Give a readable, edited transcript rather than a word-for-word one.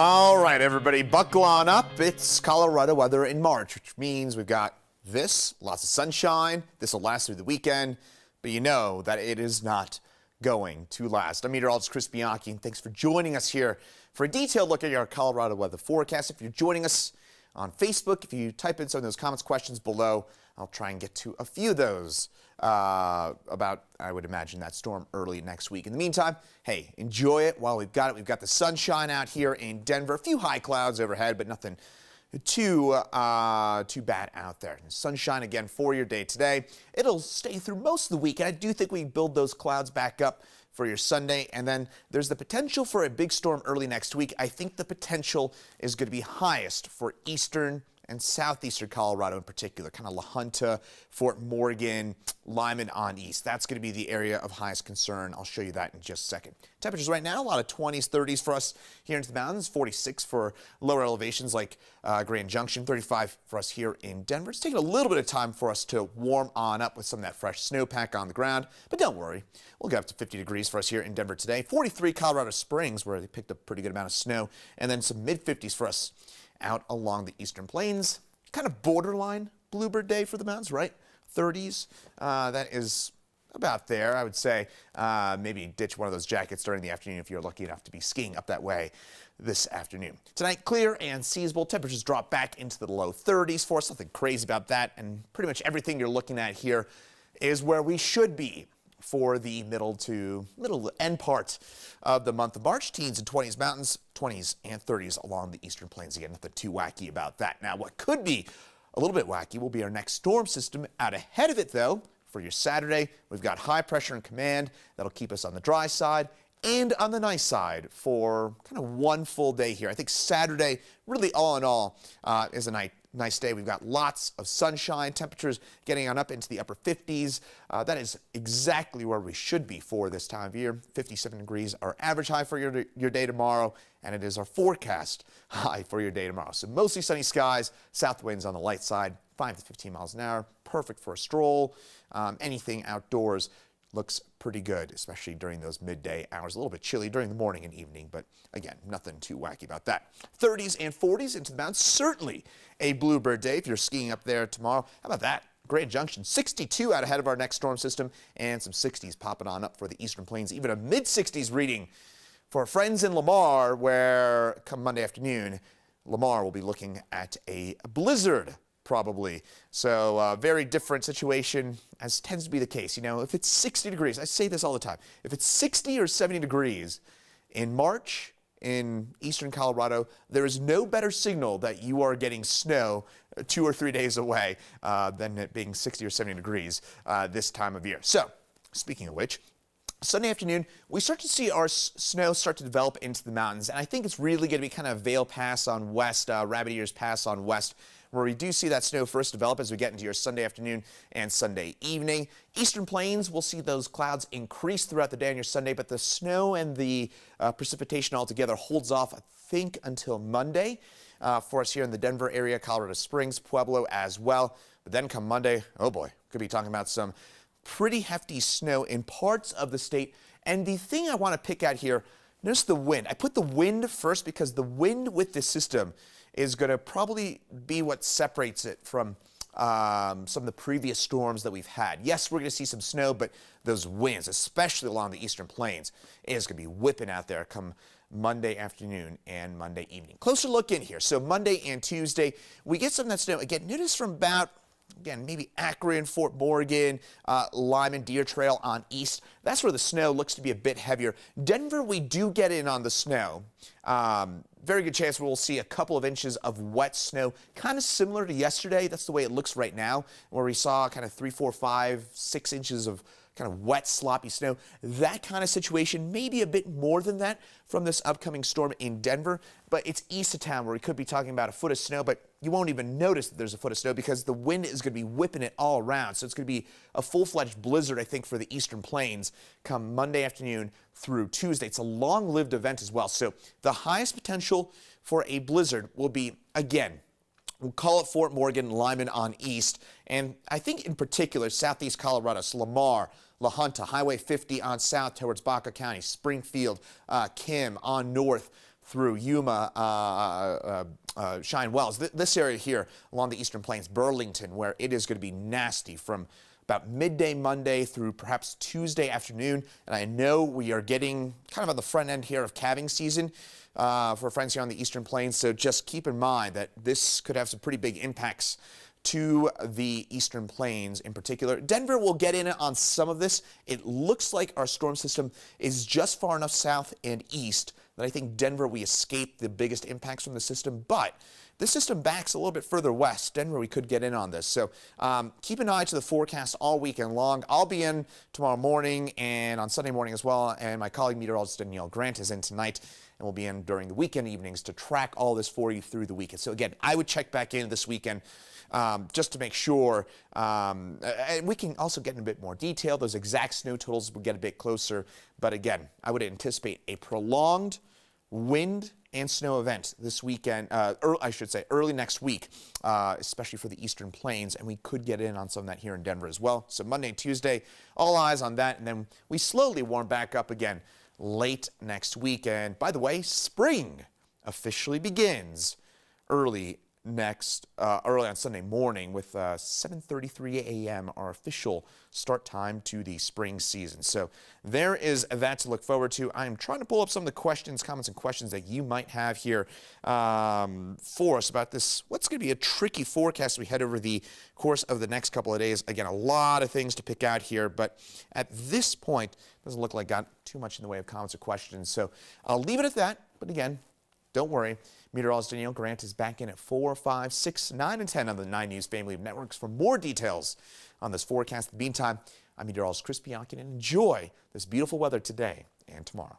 All right, everybody, buckle on up. It's Colorado weather in March, which means we've got lots of sunshine. This will last through the weekend, but you know that it is not going to last. I'm meteorologist Chris Bianchi, and thanks for joining us here for a detailed look at your Colorado weather forecast. If you're joining us on Facebook, if you type in some of those comments, questions below, I'll try and get to a few of those about, I would imagine, that storm early next week. In the meantime, hey, enjoy it while we've got it. We've got the sunshine out here in Denver. A few high clouds overhead, but nothing too bad out there. And sunshine again for your day today. It'll stay through most of the week. And I do think we build those clouds back up for your Sunday. And then there's the potential for a big storm early next week. I think the potential is going to be highest for eastern and southeastern Colorado in particular, kind of La Junta, Fort Morgan, Lyman on east. That's going to be the area of highest concern. I'll show you that in just a second. Temperatures right now, a lot of 20s, 30s for us here into the mountains, 46 for lower elevations like Grand Junction, 35 for us here in Denver. It's taking a little bit of time for us to warm on up with some of that fresh snowpack on the ground, but don't worry. We'll get up to 50 degrees for us here in Denver today. 43 Colorado Springs, where they picked up a pretty good amount of snow, and then some mid-50s for us out along the eastern plains. Kind of borderline bluebird day for the mountains, right? 30s. That is about there, I would say. Maybe ditch one of those jackets during the afternoon if you're lucky enough to be skiing up that way this afternoon. Tonight, clear and seasonable. Temperatures drop back into the low 30s for us. Nothing crazy about that. And pretty much everything you're looking at here is where we should be for the middle to end part of the month of March. Teens and 20s mountains, 20s and 30s along the eastern plains. Again, nothing too wacky about that. Now, what could be a little bit wacky will be our next storm system. Out ahead of it, though, for your Saturday, we've got high pressure and command. That'll keep us on the dry side and on the nice side for kind of one full day here. I think Saturday, really all in all, is a nice day. We've got lots of sunshine, temperatures getting on up into the upper 50s. That is exactly where we should be for this time of year. 57 degrees, our average high for your day tomorrow, and it is our forecast high for your day tomorrow. So mostly sunny skies, south winds on the light side, 5 to 15 miles an hour, perfect for a stroll. Anything outdoors looks pretty good, especially during those midday hours. A little bit chilly during the morning and evening, but again, nothing too wacky about that. 30s and 40s into the mountains, certainly a bluebird day if you're skiing up there tomorrow. How about that? Grand Junction, 62 out ahead of our next storm system, and some 60s popping on up for the eastern plains. Even a mid-60s reading for our friends in Lamar, where come Monday afternoon, Lamar will be looking at a blizzard probably. So very different situation, as tends to be the case. You know, if it's 60 degrees, I say this all the time, if it's 60 or 70 degrees in March in eastern Colorado, there is no better signal that you are getting snow 2 or 3 days away than it being 60 or 70 degrees this time of year. So, speaking of which, Sunday afternoon, we start to see our snow start to develop into the mountains, and I think it's really going to be kind of Vail Pass on west, Rabbit Ears Pass on west, where we do see that snow first develop as we get into your Sunday afternoon and Sunday evening. Eastern plains, we'll see those clouds increase throughout the day on your Sunday, but the snow and the precipitation altogether holds off, I think, until Monday for us here in the Denver area, Colorado Springs, Pueblo as well. But then come Monday, oh boy, could be talking about some pretty hefty snow in parts of the state. And the thing I want to pick out here, notice the wind. I put the wind first because the wind with this system is going to probably be what separates it from some of the previous storms that we've had. Yes, we're going to see some snow, but those winds, especially along the eastern plains, is going to be whipping out there come Monday afternoon and Monday evening. Closer look in here. So Monday and Tuesday, we get some of that snow. Again, notice from about, again, maybe Akron, Fort Morgan, Lyman, Deer Trail on east. That's where the snow looks to be a bit heavier. Denver, we do get in on the snow. Very good chance we'll see a couple of inches of wet snow, kind of similar to yesterday. That's the way it looks right now, where we saw kind of 3, 4, 5, 6 inches of kind of wet, sloppy snow. That kind of situation, maybe a bit more than that from this upcoming storm in Denver, but it's east of town where we could be talking about a foot of snow, but you won't even notice that there's a foot of snow because the wind is going to be whipping it all around. So it's going to be a full-fledged blizzard, I think, for the eastern plains come Monday afternoon through Tuesday. It's a long-lived event as well. So the highest potential for a blizzard will be, again, we'll call it Fort Morgan, Lyman on east, and I think in particular southeast Colorado, so Lamar, La Junta, Highway 50 on south towards Baca County, Springfield, Kim on north through Yuma, Cheyenne Wells. This area here along the Eastern Plains, Burlington, where it is going to be nasty from about midday Monday through perhaps Tuesday afternoon. And I know we are getting kind of on the front end here of calving season for friends here on the Eastern Plains. So just keep in mind that this could have some pretty big impacts to the Eastern Plains in particular. Denver will get in on some of this. It looks like our storm system is just far enough south and east that I think Denver, we escape the biggest impacts from the system. But this system backs a little bit further west. Denver, we could get in on this. So keep an eye to the forecast all weekend long. I'll be in tomorrow morning and on Sunday morning as well. And my colleague meteorologist Danielle Grant is in tonight. And we'll be in during the weekend evenings to track all this for you through the weekend. So again, I would check back in this weekend just to make sure. And we can also get in a bit more detail. Those exact snow totals will get a bit closer. But again, I would anticipate a prolonged wind and snow event this weekend, I should say early next week, especially for the Eastern Plains, and we could get in on some of that here in Denver as well. So Monday and Tuesday, all eyes on that, and then we slowly warm back up again late next week. And by the way, spring officially begins early on Sunday morning with 7:33 a.m. our official start time to the spring season. So there is that to look forward to. I'm trying to pull up some of the comments and questions that you might have here for us about this. What's going to be a tricky forecast as we head over the course of the next couple of days. Again, a lot of things to pick out here, but at this point, it doesn't look like got too much in the way of comments or questions. So I'll leave it at that. But again, don't worry. Meteorologist Danielle Grant is back in at 4, 5, 6, 9, and 10 on the 9 News family of networks for more details on this forecast. In the meantime, I'm meteorologist Chris Bianchi, and enjoy this beautiful weather today and tomorrow.